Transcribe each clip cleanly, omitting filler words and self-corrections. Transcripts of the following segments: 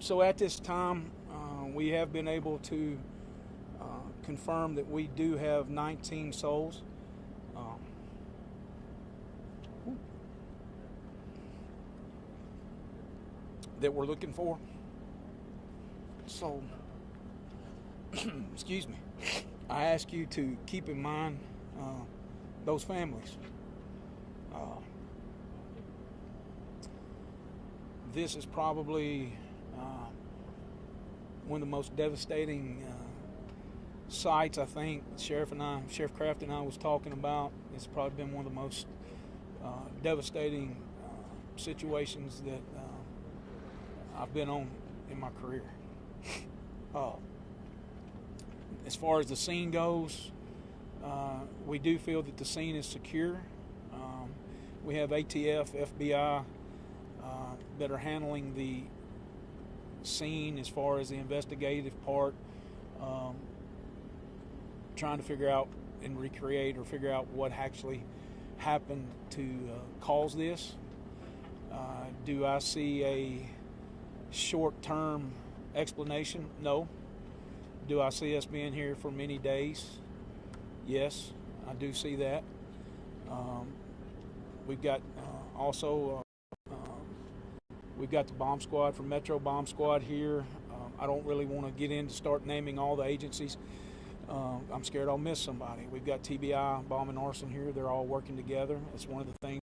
So at this time, we have been able to confirm that we do have 19 souls. That we're looking for. So, excuse me, I ask you to keep in mind those families. This is probably one of the most devastating sites, I think, Sheriff Kraft and I was talking about. It's probably been one of the most devastating situations that I've been on in my career. As far as the scene goes, we do feel that the scene is secure. We have ATF, FBI that are handling the scene as far as the investigative part, trying to figure out and recreate or figure out what actually happened to cause this. Do I see a short-term explanation? No. Do I see us being here for many days? Yes, I do see that. We've got also we've got the bomb squad from Metro Bomb Squad here. I don't really want to get in to start naming all the agencies. I'm scared I'll miss somebody. We've got TBI, Bomb and Arson here. They're all working together. That's one of the things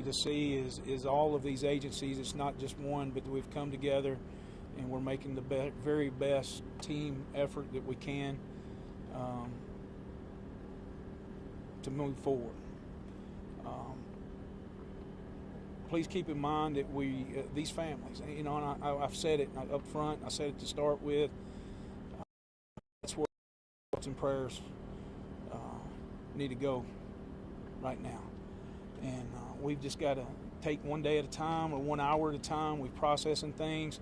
to see is all of these agencies. It's not just one, but we've come together and we're making the very best team effort that we can to move forward. Please keep in mind that these families, you know, and I've said it up front, I said it to start with, that's where thoughts and prayers need to go right now. And we've just got to take one day at a time or 1 hour at a time. We're processing things.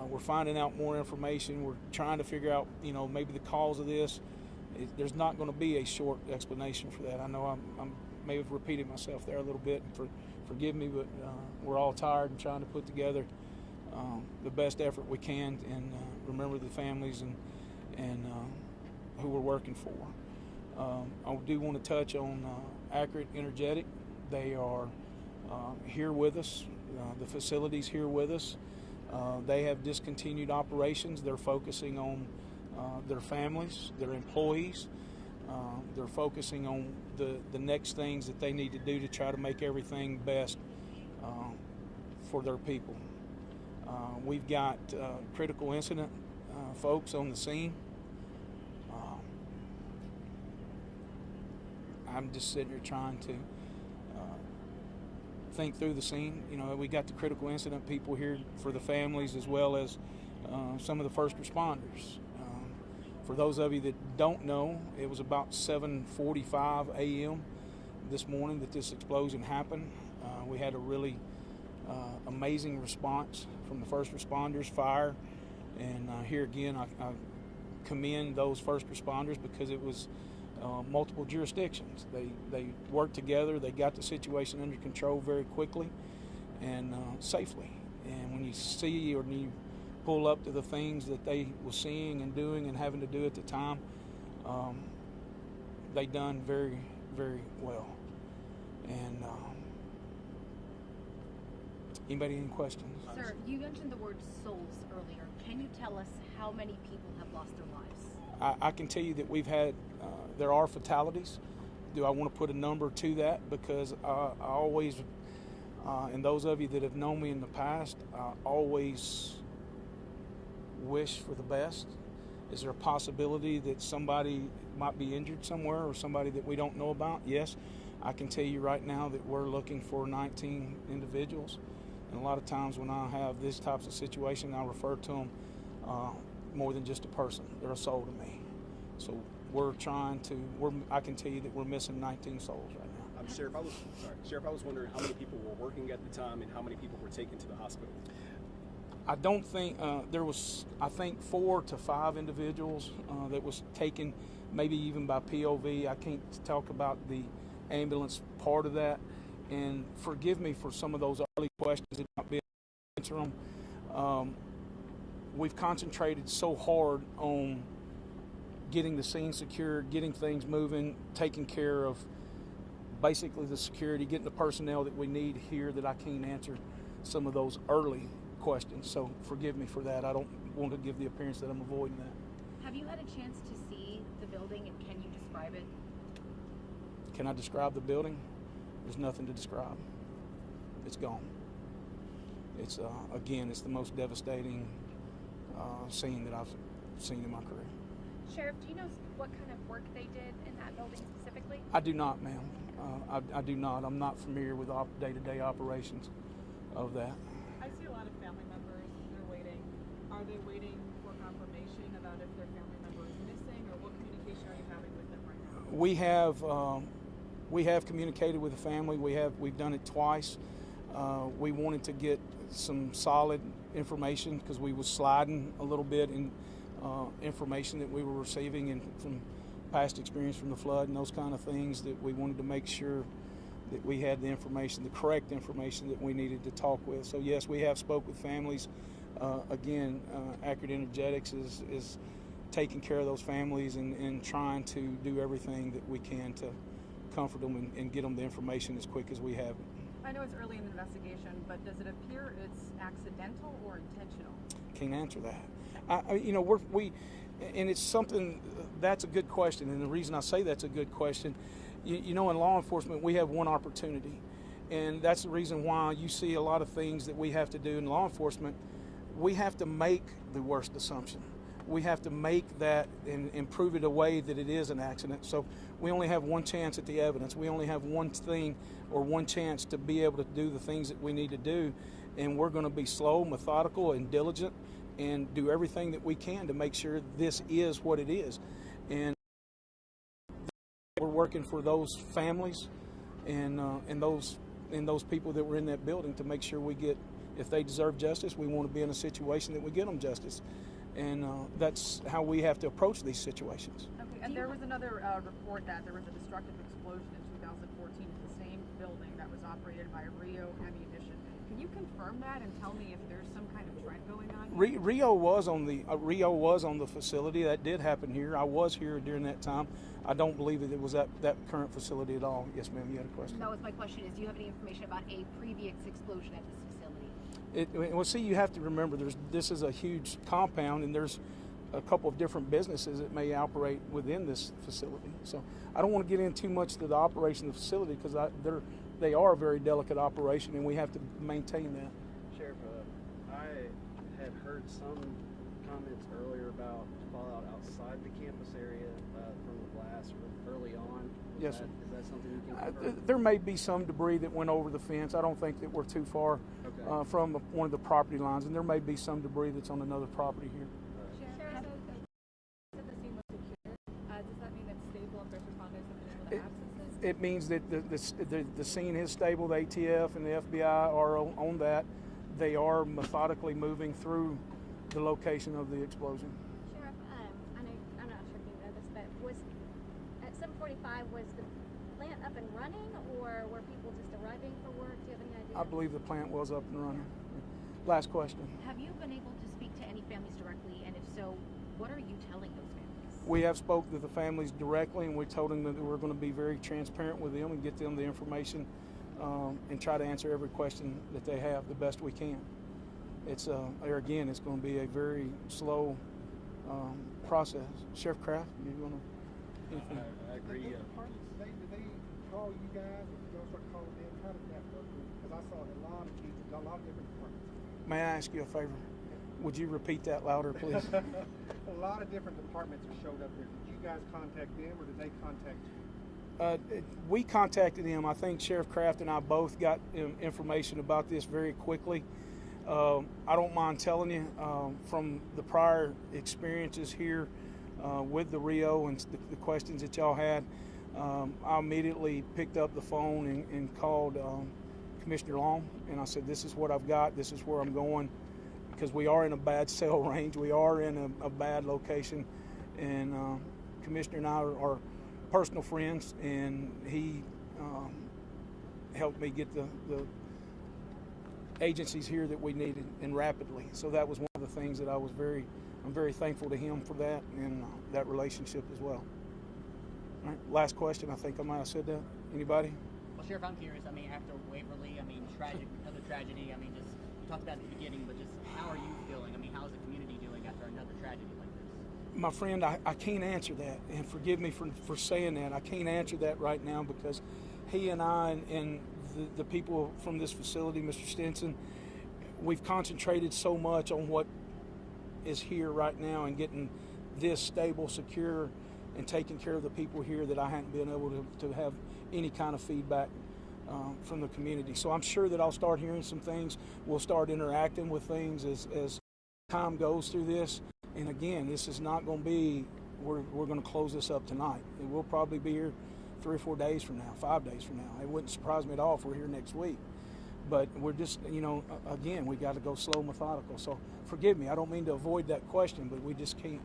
We're finding out more information. We're trying to figure out, you know, maybe the cause of this. There's not going to be a short explanation for that. I know I may have repeated myself there a little bit, and forgive me, but we're all tired and trying to put together the best effort we can and remember the families and who we're working for. I do want to touch on Accurate Energetic. They are here with us. The facility's here with us. They have discontinued operations. They're focusing on their families, their employees. They're focusing on the next things that they need to do to try to make everything best for their people. We've got critical incident folks on the scene. I'm just sitting here trying to think through the scene. You know, we got the critical incident people here for the families as well as some of the first responders. For those of you that don't know, it was about 7:45 a.m. this morning that this explosion happened. We had a really amazing response from the first responders, fire, and here again I commend those first responders because it was multiple jurisdictions. They worked together. They got the situation under control very quickly and safely. And when you see or you pull up to the things that they were seeing and doing and having to do at the time, they done very, very well. And anybody any questions? Sir, you mentioned the word souls earlier. Can you tell us how many people have lost their lives? I can tell you that we've had, there are fatalities. Do I want to put a number to that? Because I always, and those of you that have known me in the past, I always wish for the best. Is there a possibility that somebody might be injured somewhere or somebody that we don't know about? Yes. I can tell you right now that we're looking for 19 individuals. And a lot of times when I have this types of situation, I refer to them more than just a person. They're a soul to me. So we're trying to, I can tell you that we're missing 19 souls right now. Sheriff, I was wondering how many people were working at the time and how many people were taken to the hospital. I don't think there was, I think 4 to 5 individuals that was taken, maybe even by POV. I can't talk about the ambulance part of that. And forgive me for some of those early questions that not be able to answer them. We've concentrated so hard on getting the scene secured, getting things moving, taking care of basically the security, getting the personnel that we need here, that I can't answer some of those early questions. So forgive me for that. I don't want to give the appearance that I'm avoiding that. Have you had a chance to see the building, and can you describe it? Can I describe the building? There's nothing to describe. It's gone. It's again, it's the most devastating scene that I've seen in my career. Sheriff, do you know what kind of work they did in that building specifically? I do not, ma'am. I do not. I'm not familiar with day-to-day operations of that. I see a lot of family members, they're waiting. Are they waiting for confirmation about if their family member is missing, or what communication are you having with them right now? We have communicated with the family. We've done it twice. We wanted to get some solid information because we was sliding a little bit in information that we were receiving and from past experience from the flood and those kind of things, that we wanted to make sure that we had the information, the correct information that we needed to talk with. So yes, we have spoke with families. Again, Accurate Energetics is taking care of those families and trying to do everything that we can to comfort them and get them the information as quick as we have it. I know it's early in the investigation, but does it appear it's accidental or intentional? Can't answer that. And it's something, that's a good question. And the reason I say that's a good question, in law enforcement, we have one opportunity. And that's the reason why you see a lot of things that we have to do in law enforcement. We have to make the worst assumption. We have to make that and prove it away that it is an accident. So we only have one chance at the evidence. We only have one thing or one chance to be able to do the things that we need to do. And we're going to be slow, methodical, and diligent and do everything that we can to make sure this is what it is. And we're working for those families and those people that were in that building to make sure we get, if they deserve justice, we want to be in a situation that we get them justice. And that's how we have to approach these situations. Okay, and there was another report that there was a destructive explosion in 2014 in the same building that was operated by Rio Ammunition. Can you confirm that and tell me if there's some kind of trend going on here? Rio was on the facility. That did happen here. I was here during that time. I don't believe that it was at that current facility at all. Yes, ma'am, you had a question? That was my question, is do you have any information about a previous explosion at this facility? Well, see, you have to remember, this is a huge compound, and there's a couple of different businesses that may operate within this facility. So I don't want to get in too much to the operation of the facility because they are a very delicate operation, and we have to maintain that. Sheriff, I had heard some comments earlier about fallout outside the campus area from the blast early on. Yes, sir. Is that something you can confirm? There may be some debris that went over the fence. I don't think that we're too far from one of the property lines, and there may be some debris that's on another property here. Sheriff, said the scene was secure. Does that mean it's stable and first responders have been able to access this? It means that the scene is stable. The ATF and the FBI are on that. They are methodically moving through the location of the explosion. Sheriff, I'm not sure if you know this, but was at 7:45 was the plant up and running, or were people just arriving for work? Do you have any idea? I believe the plant was up and running. Last question. Have you been able to speak to any families directly, and if so, what are you telling those families? We have spoke to the families directly, and we told them that we're going to be very transparent with them and get them the information and try to answer every question that they have the best we can. It's again, it's going to be a very slow process. Sheriff Kraft, you want to? I agree. Did they call you guys, or did y'all start calling them? How did that work? Because I saw a lot of people, a lot of different departments. May I ask you a favor? Would you repeat that louder, please? A lot of different departments have showed up here. Did you guys contact them, or did they contact you? We contacted him. I think Sheriff Kraft and I both got information about this very quickly. I don't mind telling you from the prior experiences here with the Rio and the questions that y'all had, I immediately picked up the phone and called Commissioner Long, and I said, this is what I've got, this is where I'm going, because we are in a bad cell range, we are in a bad location, and Commissioner and I are personal friends, and he helped me get the agencies here that we needed, and rapidly. So that was one of the things that I'm very thankful to him for that, and that relationship as well. All right, last question. I think I might have said that. Anybody? Well, Sheriff, I'm curious. I mean, after Waverly, I mean, another tragedy. I mean, just you talked about at the beginning, but just how are you feeling? I mean, how's the community doing after another tragedy like this? My friend, I can't answer that, and forgive me for saying that. I can't answer that right now because he and I and the people from this facility, Mr. Stinson, we've concentrated so much on what is here right now and getting this stable, secure, and taking care of the people here that I hadn't been able to have any kind of feedback from the community. So I'm sure that I'll start hearing some things. We'll start interacting with things as time goes through this. And again, this is not going to be, we're going to close this up tonight. It will probably be here 3 or 4 days from now, 5 days from now. It wouldn't surprise me at all if we're here next week. But we're just, again, we got to go slow, methodical. So forgive me, I don't mean to avoid that question, but we just can't,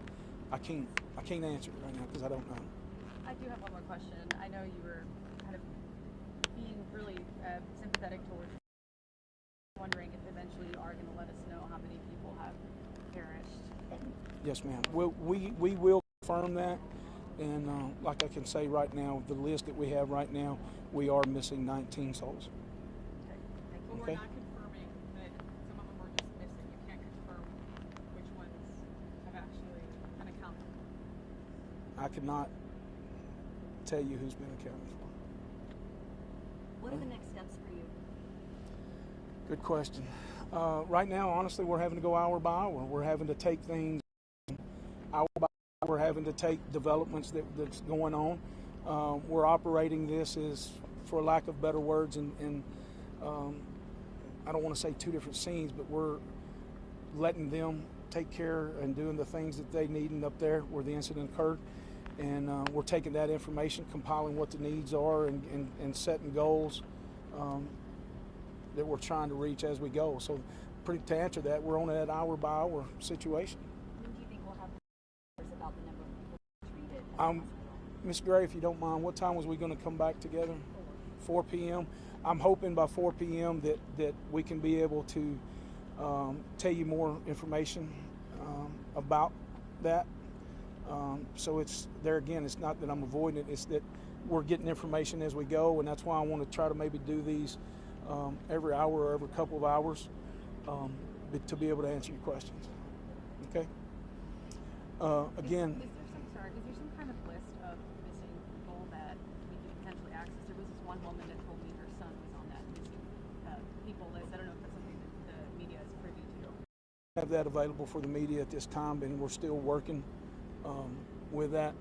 I can't answer it right now because I don't know. I do have one more question. I know you were kind of being really sympathetic towards, wondering if eventually you are going to let us know how many people have perished. Yes, ma'am. We will confirm that. And like I can say right now, the list that we have right now, we are missing 19 souls. But we're not confirming that some of them are just missing. You can't confirm which ones have actually been accounted for. I could not tell you who's been accounted for. What are the next steps for you? Good question. Right now, honestly, we're having to go hour by hour. We're having to take things hour by hour. We're having to take developments that's going on. We're operating this as, for lack of better words, and I don't want to say two different scenes, but we're letting them take care and doing the things that they need up there where the incident occurred. And we're taking that information, compiling what the needs are, and setting goals that we're trying to reach as we go. So to answer that, we're on that hour by hour situation. When do you think we'll have numbers about the number of people treated? Ms. Gray, if you don't mind, what time was we going to come back together? 4 p.m. I'm hoping by 4 p.m. that we can be able to tell you more information about that. So it's there again, it's not that I'm avoiding it, it's that we're getting information as we go, and that's why I want to try to maybe do these every hour or every couple of hours to be able to answer your questions. Okay? Again, Is there some kind of list of missing people that we could potentially access? There was this one woman that told me her son was on that missing people list. I don't know if that's something that the media is privy to. Have that available for the media at this time, and we're still working with that.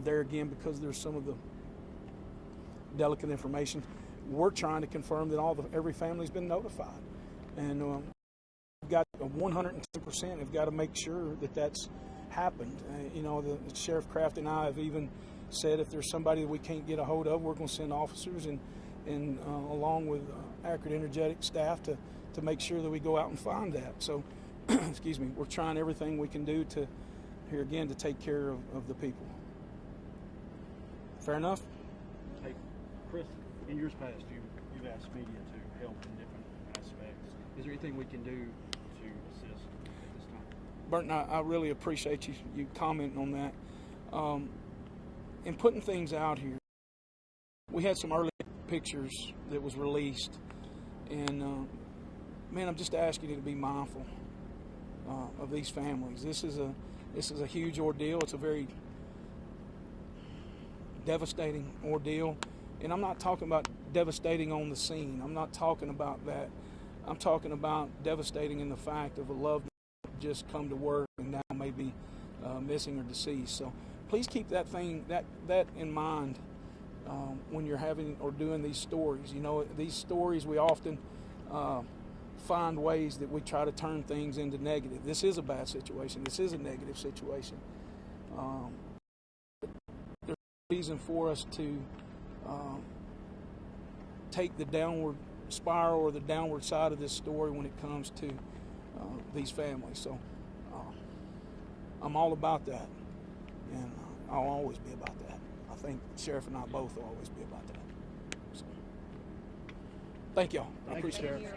There again, because there's some of the delicate information, we're trying to confirm that every family's been notified, and we've got 110% have got to make sure that that's happened. The Sheriff Kraft and I have even said if there's somebody that we can't get a hold of, we're going to send officers and along with accurate, energetic staff to make sure that we go out and find that. So, excuse me, we're trying everything we can do to take care of the people. Fair enough? Hey, Chris, in years past, you've asked media to help in different aspects. Is there anything we can do to assist at this time? Burton, I really appreciate you commenting on that. And putting things out here. We had some early pictures that was released, and man, I'm just asking you to be mindful of these families. This is a huge ordeal. It's a very devastating ordeal. And I'm not talking about devastating on the scene. I'm not talking about that. I'm talking about devastating in the fact of a loved one just come to work and now may be missing or deceased. So please keep that in mind when you're having or doing these stories. These stories, we often find ways that we try to turn things into negative. This is a bad situation. This is a negative situation. There's a reason for us to take the downward spiral or the downward side of this story when it comes to these families. So I'm all about that, and I'll always be about that. I think the Sheriff and I both will always be about that. So, thank y'all. I appreciate it.